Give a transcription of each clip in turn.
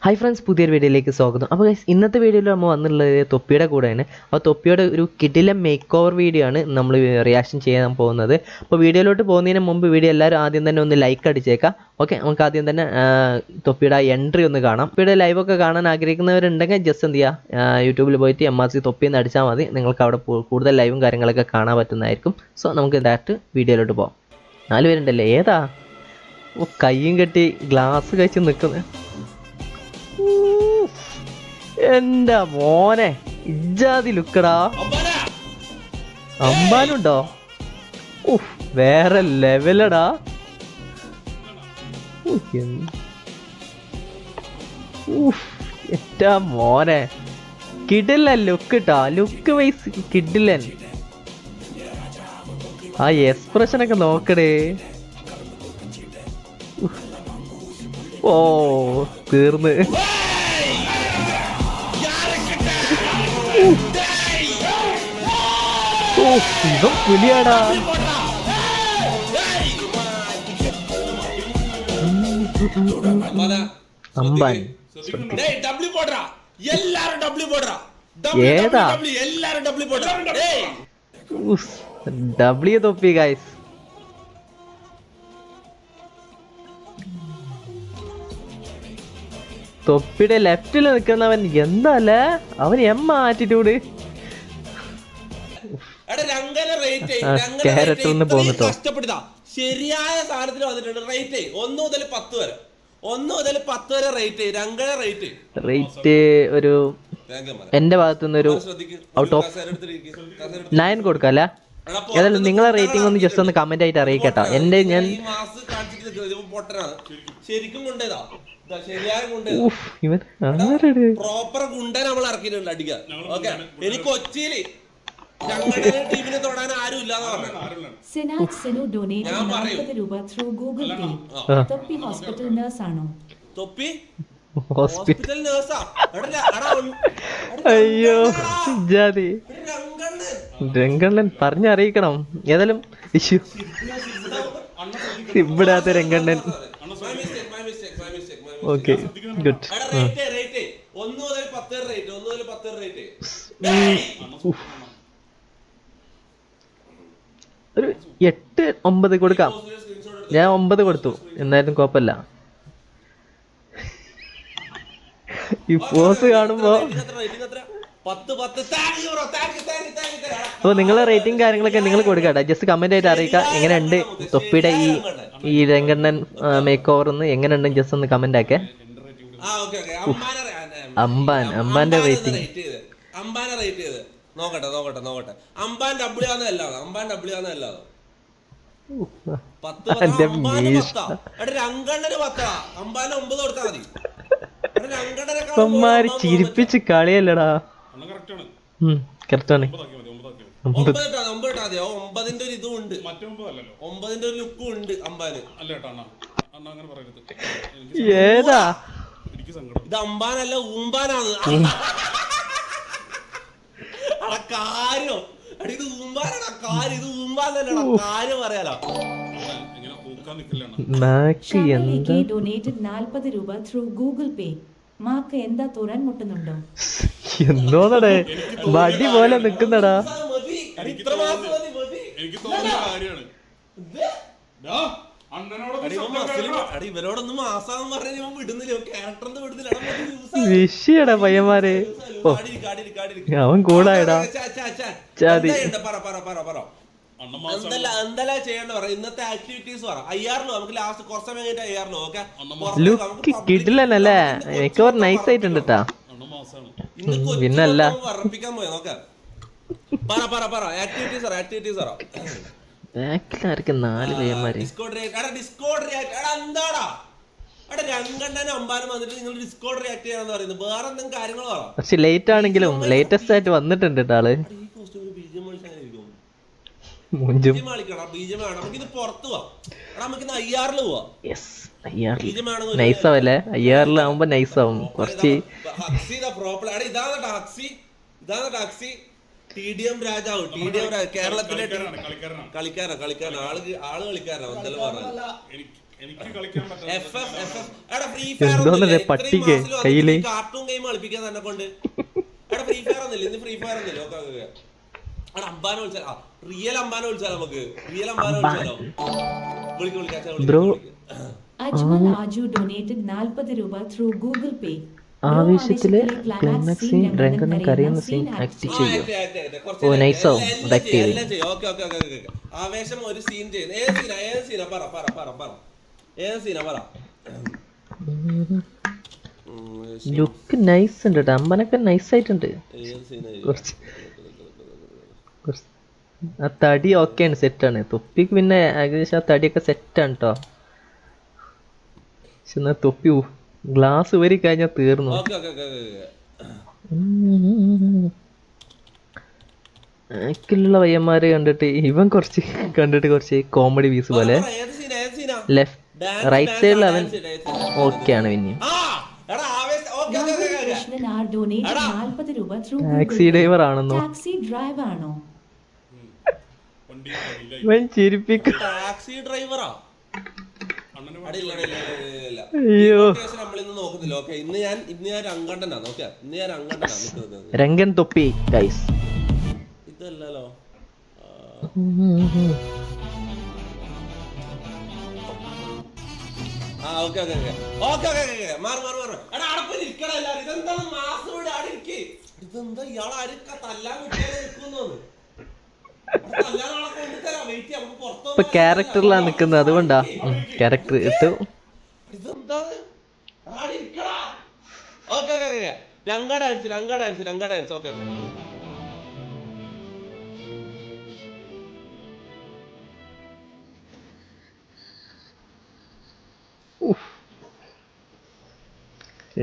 Hi friends, പുതിയൊരു വീഡിയോയിലേക്ക് സ്വാഗതം. അപ്പോൾ ഇന്നത്തെ വീഡിയോയിൽ നമ്മൾ വന്നിട്ടുള്ളത് തൊപ്പിയുടെ കൂടെയാണ്. അപ്പോൾ തൊപ്പിയുടെ ഒരു കിടിലൻ മേക്ക് ഓവർ വീഡിയോ ആണ് നമ്മൾ റിയാക്ഷൻ ചെയ്യാൻ പോകുന്നത്. അപ്പോൾ വീഡിയോയിലോട്ട് പോകുന്നതിന് മുമ്പ് വീഡിയോ എല്ലാവരും ആദ്യം തന്നെ ഒന്ന് ലൈക്ക് അടിച്ചേക്കാം. ഓക്കെ, നമുക്ക് ആദ്യം തന്നെ തൊപ്പിയുടെ എൻട്രി ഒന്ന് കാണാം. തൊപ്പിയുടെ ലൈവൊക്കെ കാണാൻ ആഗ്രഹിക്കുന്നവരുണ്ടെങ്കിൽ ജസ്റ്റ് എന്ത് ചെയ്യുക, യൂട്യൂബിൽ പോയിട്ട് MRC തൊപ്പി എന്ന് അടിച്ചാൽ മതി. നിങ്ങൾക്ക് അവിടെ കൂടുതൽ ലൈവും കാര്യങ്ങളൊക്കെ കാണാൻ പറ്റുന്നതായിരിക്കും. സോ നമുക്ക് ഡയറക്റ്റ് വീഡിയോയിലോട്ട് പോകാം. 4 പേരുണ്ടല്ലേ, ഏതാ? ഓ, കയ്യും കെട്ടി ഗ്ലാസ് കഴിച്ച് നിൽക്കുന്നത്. എന്റെ മോനെ, ഇജാതി ലുക്കടാ. അമ്പാനുണ്ടോ? വേറെ ലെവലടാ. എറ്റാ മോനെ, കിടിലൻ ലുക്ക് ട്ടാ. ലുക്ക് വൈസ് കിടിലൻ. ആ എക്സ്പ്രഷനൊക്കെ നോക്കടേ. ഓ, തീർന്ന്. ഇവൻ പുലിയാടാ. അമ്പാൻ ഏതാ? ഡബ്ല്യു തൊപ്പി ഗൈസ്. തൊപ്പിയുടെ ലെഫ്റ്റിൽ നിൽക്കുന്നവൻ എന്താല്ലേ, അവൻ ആറ്റിറ്റ്യൂഡ്. ശരിയായ സാധനത്തിൽ വന്നിട്ടുണ്ട്. റേറ്റ് 1 മുതൽ 10 വരെ, 1 മുതൽ 10 വരെ റേറ്റ്. രംഗന റേറ്റ് ഒരു എന്റെ ഭാഗത്തുനിന്ന് ഒരു ഔട്ട് ഓഫ് 9 കൊടുക്കല്ലേ. ഏതായാലും നിങ്ങളെ റേറ്റിംഗ് ഒന്ന് ജസ്റ്റ് ഒന്ന് കമന്റ് ആയിട്ട് അറിയിക്കട്ടോ. എന്റെ ഞാൻ ശരിക്കും കൊണ്ടേതാ, പ്രോപ്പർ ഗുണ്ട നമ്മൾ ഇറക്കിയിട്ടുണ്ട് അടിക്കാൻ. ഓക്കെ, എനിക്ക് കൊച്ചിയില് ഞങ്ങളുടെ ടീമിനെ തൊടാൻ ആരും ഇല്ലാന്ന് പറഞ്ഞു. തൊപ്പി ഹോസ്പിറ്റൽ നഴ്സ് ആണോ? തൊപ്പി ഹോസ്പിറ്റൽ നേഴ്സാ? അയ്യോ ജാതി രംഗണ്ണൻ പറഞ്ഞറിയിക്കണം. ഏതായാലും ഇവിടെ രംഗണ്ണൻ. Okay, good. 1 മുതൽ 10 റേറ്റ്, 1 മുതൽ 10 റേറ്റ്. ഒരു 8-9 കൊടുക്കാം. ഞാൻ 9 കൊടുത്തു, എന്നാലും കുഴപ്പമില്ല. ഈ പോസ് കാണുമ്പോ അപ്പോൾ നിങ്ങളെ റേറ്റിംഗ് കാര്യങ്ങളൊക്കെ നിങ്ങൾ കൊടുക്കട്ടെ. ജസ്റ്റ് കമന്റ് ആയിട്ട് അറിയിക്കുക എങ്ങനെയുണ്ട് തൊപ്പിയുടെ ഈ രംഗണ്ണൻ മേക്ക് ഓവർ എന്ന്. എങ്ങനെയുണ്ട് ജസ്റ്റ് ഒന്ന് കമന്റ് ആക്കേ. അമ്പാന്റെ റേറ്റിംഗ് നോക്കട്ടെ. അമ്പാൻ ഡബ്ല്യൂ ആണെന്നല്ലോ, അമ്പാൻ ഡബ്ല്യൂ ആണെന്നല്ലോ. 10 രംഗണ്ണന് 10, അമ്പാന് 9 കൊടുത്താൽ മതി. അമ്മമാര് ചിരിപ്പിച്ച് കളിയല്ലടാ. കറക്റ്റാണ്. 9 9ന്റെ ഒരു ഇതും ഉണ്ട്, 9ന്റെ ഒരു ലുക്കും ഉണ്ട് അമ്പാന്. ഏതാ ഇത്? അമ്പാനല്ല, ഊമ്പാനാണ്. കാര്യം ഇത് ഊമ്പാനാണ്. കാര്യം ഇത് ഊമ്പാന്നല്ലടാ, കാര്യം പറയാലോ. ഡൊനേറ്റഡ് 40 രൂപ ത്രൂ ഗൂഗിൾ പേ. മാക്ക് എന്താ തുറൻ മുട്ടുന്നുണ്ടോ? എന്തോന്നടേ വടി പോലെ നിക്കുന്നടാ. വിഷയടാ പയ്യന്മാരെ. അവൻ കൂടായടാ. ചാതി എന്തെല്ലാം ചെയ്യേണ്ട പറ. ഇന്നത്തെ ആക്ടിവിറ്റീസ് പറ. IR-ലോ നമുക്ക് ലാസ്റ്റ് കുറച്ച് സമയം കഴിഞ്ഞിട്ട് IR-ലോ. ഓക്കെ, ലുക്ക് കിടിലനല്ലേ. മേക്ക് ഓവർ നൈസ് ആയിട്ടുണ്ട് കേട്ടാ. പിന്നല്ല വർപ്പിക്കാൻ പോയി. നോക്കാം, പറ ആക്ടിവിറ്റീസ് പറ. ബാക്കിലാർക്ക് 4 പയ്യന്മാര്. ഡിസ്കോഡ് റിയാക്ട് എന്താടാ? രംഗണ്ണനും അമ്പാനും വന്നിട്ട് നിങ്ങൾ ഡിസ്കോഡ് റിയാക്ട് ചെയ്യാന്ന് പറയുന്നത്. വേറെ എന്തെങ്കിലും കാര്യങ്ങൾ പറ. പക്ഷെ ലേറ്റ് ആണെങ്കിലും ലേറ്റസ്റ്റ് ആയിട്ട് വന്നിട്ടുണ്ട് കേട്ടോ ആള്. നമുക്കിത് പുറത്ത് പോവാം. നമുക്കിന്ന് IR-ല് പോവാം. നൈസാവല്ലേ? IR-ലാവുമ്പോ നൈസാവും കുറച്ച്. ഇതാണ് ടാക്സി. TDM രാജാവ്, കേരളത്തിലെ കളിക്കാരനാ. ആള് കളിക്കാരനാ. എന്തെല്ലാം പറഞ്ഞു എന്തോന്നല്ലേ പട്ടിക്ക് കയ്യില് കാർട്ടൂൺ ഗെയിം കളിപ്പിക്കാൻ തന്നെ കൊണ്ട് എടാ ഫ്രീ ഫയർ ഒന്നില്ല ഇന്ന് ഫ്രീ ഫയർ ഒന്നില്ല ഓക്കെ എടാ അമ്പാനെ വിളിച്ചാലോ റിയൽ അമ്പാനെ വിളിച്ചാലോ നമുക്ക് റിയൽ അമ്പാനെ വിളിച്ചാലോ ബ്രോ അജ്മൽ ആജു ഡൊനേറ്റഡ് 40 രൂപ ത്രൂ ഗൂഗിൾ പേ. ആവേശത്തില് ക്ലൈമാക്സ് സീൻ രംഗണ്ണം കരയുന്ന സീൻ ആക്ട് ചെയ്യും. ഓ നൈസോ ആക്ട് ചെയ്യും. ആവേശം ഒരു സീൻ ചെയ്യുന്നു. ഏത് സീനാ പറ ഏത് സീനാ പറ. ലുക്ക് നൈസ് ഉണ്ട് കേട്ടോ, അമ്പനൊക്കെ നൈസ് ആയിട്ടുണ്ട്. കുറച്ച് ആ തടി ഓക്കെയാണ്, സെറ്റാണ്. തൊപ്പിക്ക് പിന്നെ ഏകദേശം ആ തടിയൊക്കെ സെറ്റാണ് കേട്ടോ. പക്ഷെ എന്നാ തൊപ്പി ഗ്ലാസ് വരി കഴിഞ്ഞാൽ തീർന്നു. ബാക്കിലുള്ള പയ്യന്മാര് കണ്ടിട്ട് ഇവൻ കുറച്ച് കോമഡി പീസ് പോലെ. ലെഫ്റ്റ് റൈറ്റ് സൈഡിൽ അവൻ ഓക്കെയാണ്. പിന്നെ കൃഷ്ണൻ ആർ ഡൊനേറ്റഡ് 40 രൂപ ത്രൂ ടാക്സി ഡ്രൈവർ ആണെന്നോ? ടാക്സി ഡ്രൈവർ ആണോ? ഇവൻ ചിരിപ്പിക്കും. ടാക്സി ഡ്രൈവറാ? അയ്യോ നമ്മളിന്ന് നോക്കുന്നില്ല. ഓക്കെ ഇന്ന് ഞാൻ രംഗണ്ണനാണ്. ഓക്കെ ഇന്ന് ഞാൻ രംഗണ്ണനാണ്. രംഗൻ തൊപ്പി ഗൈസ്. ഇതല്ലല്ലോ. ഇതെന്താ ഇയാൾ ആരൊക്കെ തല്ലാൻ കുട്ടികളെ നിൽക്കുന്നു? ഇപ്പൊ ക്യാരക്ടറിലാണ് നിക്കുന്നത്, അതുകൊണ്ടാ ക്യാരക്ടർ ഇട്ടു.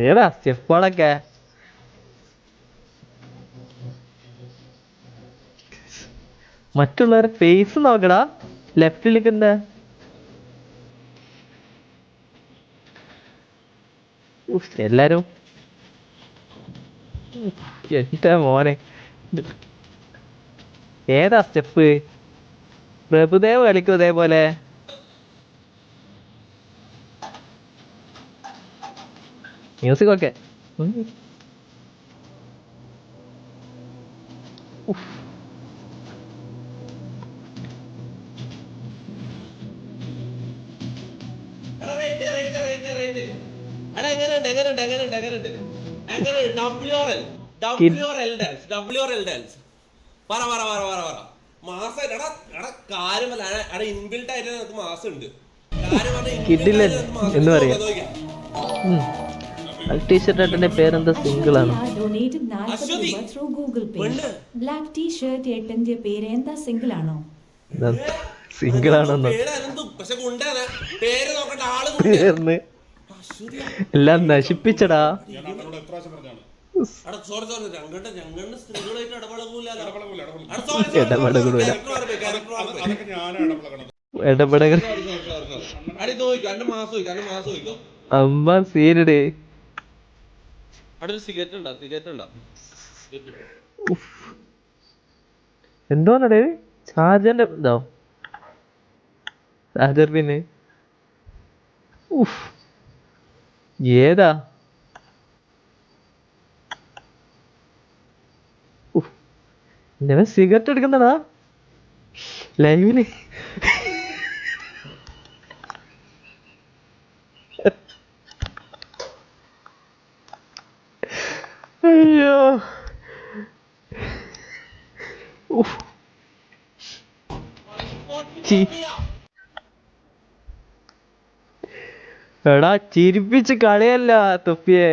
ഏതാ സ്റ്റെപ്പുകളൊക്കെ? മറ്റുള്ളവരെ ഫേസ് നോക്കടാ. ലെഫ്റ്റിലേക്ക് എന്താ? എല്ലാരും എന്റെ മോനെ ഏതാ സ്റ്റെപ്പ്? പ്രഭുദേവ് കളിക്കും ഇതേപോലെ. മ്യൂസിക് ഒക്കെ കിഡിലൻ എന്ന് പറയാം. ടീഷർട്ട് ഏട്ടന്റെ പേരെന്താ? സിംഗിൾ ആണ്. ഡൊനേറ്റഡ് 40 രൂപ ത്രൂ ഗൂഗിൾ പേ. ബ്ലാക്ക് ടീഷർട്ട് ഏട്ടന്റെ പേര് എന്താ? സിംഗിൾ ആണോ? സിംഗിൾ ആണോന്നോ? പേർന്ന് എല്ലാം നശിപ്പിച്ചടാ. ഇടപെടൽ അമ്മ സീനടേ. എന്തോന്നടേ ചാർജറിന്റെ ഇതോ? ചാർജർ പിന്നെ ഏതാ? സിഗരറ്റ് എടുക്കുന്നടാ ലൈവില്. അയ്യോ എടാ ചിരിപ്പിച്ച് കളയല്ല തൊപ്പിയെ.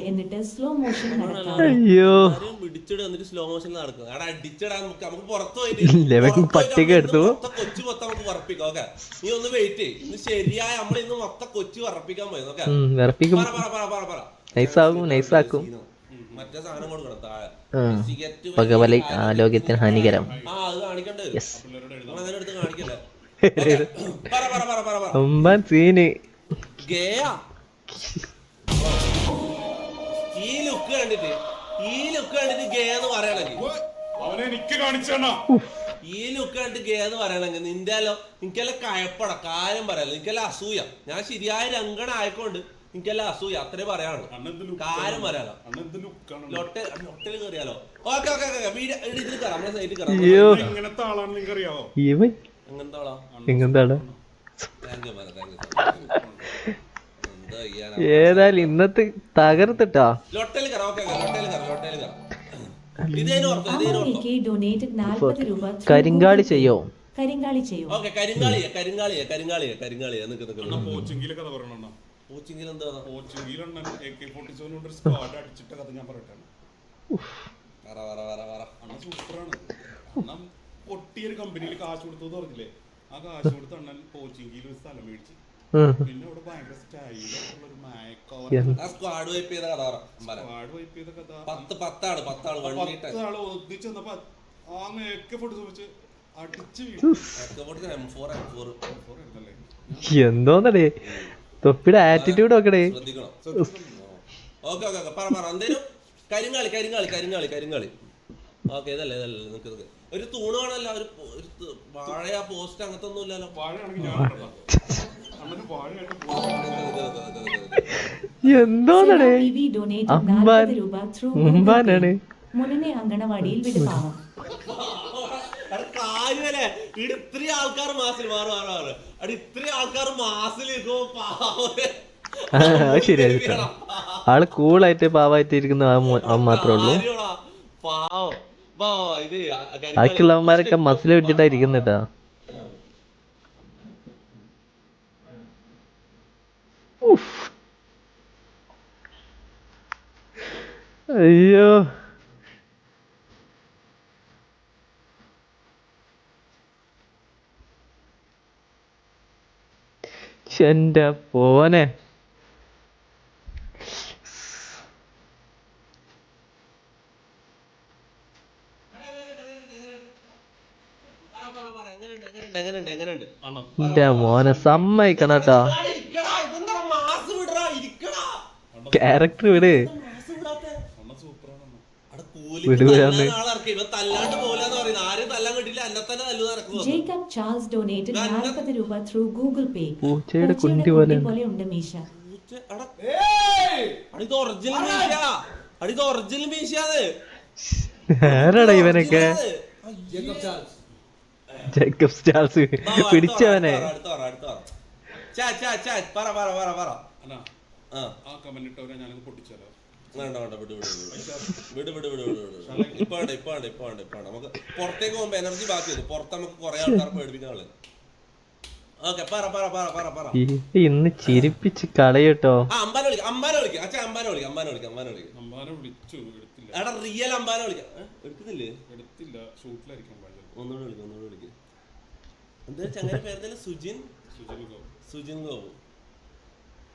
എന്നിട്ട് സ്ലോ മോഷൻ അയ്യോ പിടിച്ചിട്ട് വന്നിട്ട് സ്ലോ മോഷൻ നടക്കും. അവിടെ അടിച്ചിടാൻ നമുക്ക് പുറത്ത് പട്ടിക എടുത്തു. കൊച്ചു മൊത്തം നമുക്ക് വറപ്പിക്കാം. ഓക്കെ നീ ഒന്ന് വെയിറ്റ് ചെയ്യ്. ഇന്ന് ശരിയായ നമ്മൾ ഇന്ന് മൊത്തം കൊച്ചു വറപ്പിക്കാൻ പോയി. ഓക്കെ നൈസാക്കും നൈസാക്കും. മറ്റേ സാധനം കൊടുക്കണം താഴെ ആ. സിഗരറ്റ് പുകവലി ആരോഗ്യത്തിന് ഹാനികരം. അത് കാണിക്കണ്ടേ വരും. യെസ്. നമ്മളങ്ങനെ എടുത്ത് കാണിക്കല്ലേ. Okay. പറ. അമ്പാൻ സീന്. ഗേയാ. ഈ ലുക്ക് കണ്ടിട്ട് ഗേ എന്ന് പറയണെങ്കിൽ അവനെ എനിക്ക് കാണിച്ചാ ഈ ലുക്ക് കണ്ടിട്ട് ഗേ എന്ന് പറയണെങ്കിൽ നിനക്കെല്ലാം കയപ്പട കാര്യം പറയാലോ, നിനക്കെല്ലാം അസൂയ. ഞാൻ ശരിയായ രംഗണ ആയിക്കൊണ്ട് നിനക്കെല്ലാം അസൂയ, അത്രേ പറയാനുള്ളൂ. കാര്യം പറയാലോ. ലൊട്ടല് കയറിയാലോ. ഓക്കെ ഇതിൽ കയറാം, നമ്മളെ സൈറ്റിൽ കയറാം. എങ്ങനത്തെ ആളാണ് നിങ്ങൾക്ക് അറിയാവോ? ഇവൻ എങ്ങനത്തെ ആളാ? എങ്ങനത്താണ്? Thank you. എന്താ ചെയ്യാനാ? ഏതായാലും ഇന്നത്തെ തകർത്തിട്ടാ. ലൊട്ടല് കയറാം. ഓക്കെ ലൊട്ടല് കയറാം. ഇതേനു ഓർത്തോ. അമലിക്ക് ഡൊനേറ്റഡ് 40 രൂപ through കരിങ്കാളി Google Pay. ചെയ്യോ? കരിങ്കാളി ചെയ്യോ? ഓക്കെ കരിങ്കാളിയെ നിക്ക് പോച്ചിങ്കിലെ കഥ പറയണ കോച്ചിങ്ങിൽ എന്താ പോച്ചിങ്കിലെണ്ണൻ AK-47 കൊണ്ട് സ്ക്വാഡ് അടിച്ചിട്ട കഥ ഞാൻ പറയട്ടെ. പറ അണ്ണ സൂപ്പറാണ്. അണ്ണൻ പൊട്ടിയൊരു കമ്പനിയിൽ കാശ് കൊടുത്തു പറഞ്ഞില്ലേ, ആ കാശ് കൊടുത്ത് അണ്ണൻ പോച്ചിങ്കിയിൽ ഒരു സ്ഥലം മേടിച്ചു. പിന്നെ അവിടെ ഭയങ്കര സ്റ്റൈലുള്ള ഒരു മയക്കോർ സ്ക്വാഡ് വൈപ്പ് ചെയ്ത കഥ സ്ക്വാഡ് വൈപ്പ് ചെയ്ത കഥ. 10 ആള് ഒന്നിച്ചെന്നപ്പോ ആ AK-47 വെച്ച് അടിച്ച് എന്തോന്നടേ തൊപ്പിയുടെ ആറ്റിറ്റ്യൂഡ് നോക്കടേ. ശ്രദ്ധിക്കണം. ഓക്കെ പറ എന്തേലും കരിങ്കാളി. ഓക്കെ ഇതല്ലേ നിനക്ക് ഒരു തൂണ് കാണല്ല, ഒരു വാഴ പോസ്റ്റ് അങ്ങനത്തെ ഒന്നും ഇല്ലല്ലോ. വാഴയാണെങ്കിൽ ഞാൻ അണ്ണന് വാഴയായിട്ട് എന്തോന്നടേ TV donated 40 രൂപ through Google Pay. അമ്പാനാണ്. മുന്നേ അങ്കണവാടിയിൽ വിടുപാവം. കാര്യല്ലേ ഇത്രയും ആൾക്കാർ മാസിൽ മാറും. ഇത്രയും ആൾക്കാർ മാസിൽ ശരിയാ. ആള് കൂളായിട്ട് പാവായിട്ട് ഇരിക്കുന്ന അവൻ മാത്രമേ ഉള്ളൂ. ബാക്കിയുള്ളവന്മാരൊക്കെ മസിൽ വെച്ചിട്ടാ ഇരിക്കുന്നിട്ടാ. അയ്യോ എന്റെ പോനെ. എങ്ങനെയുണ്ട് എന്റെ മോനെ സമ്മതിക്കണട്ടാ. ക്യാരക്ടർ വിട്. Jacob Charles donated 40 രൂപ through Google Pay. പൂച്ചയുടെ കുണ്ടി പോലെ. പോലെ ഉണ്ട് മീശ. ഒറിജിനൽ മീശാണ്. ആരാടാ ഇവനൊക്കെ? ജേക്കബ് സ്റ്റാൾസ് പിടിച്ചവനെ. ആ കമന്റ് ഇട്ടവരെ ഞാനത് പൊട്ടിച്ചാലോ? ഇപ്പാണ്ട് നമുക്ക് പുറത്തേക്ക് പോകുമ്പോ എനർജി ബാക്കി വരും. പുറത്ത് നമുക്ക് കുറെ ആൾക്കാർ പേടിപ്പിക്കാനുള്ളത്. ഓക്കെ പറ ഇന്ന് ചിരിപ്പിച്ച് കളയട്ടോ. അമ്പാനെ വിളിക്കാം. അച്ഛാ അമ്പാനെ വിളിക്കാം. അമ്പാനെ വിളിച്ചു, എടുത്തില്ല. എടാ റിയൽ അമ്പാനെ വിളിക്കാം. എടുക്കുന്നില്ലേ? എടുത്തില്ല, ഷൂട്ടിലായിരിക്കും. ഒന്നുകൂടെ വിളിക്കാം. എന്താ ചങ്ങനെ പേരെന്തല്ല? സുജിൻ ഗോപു.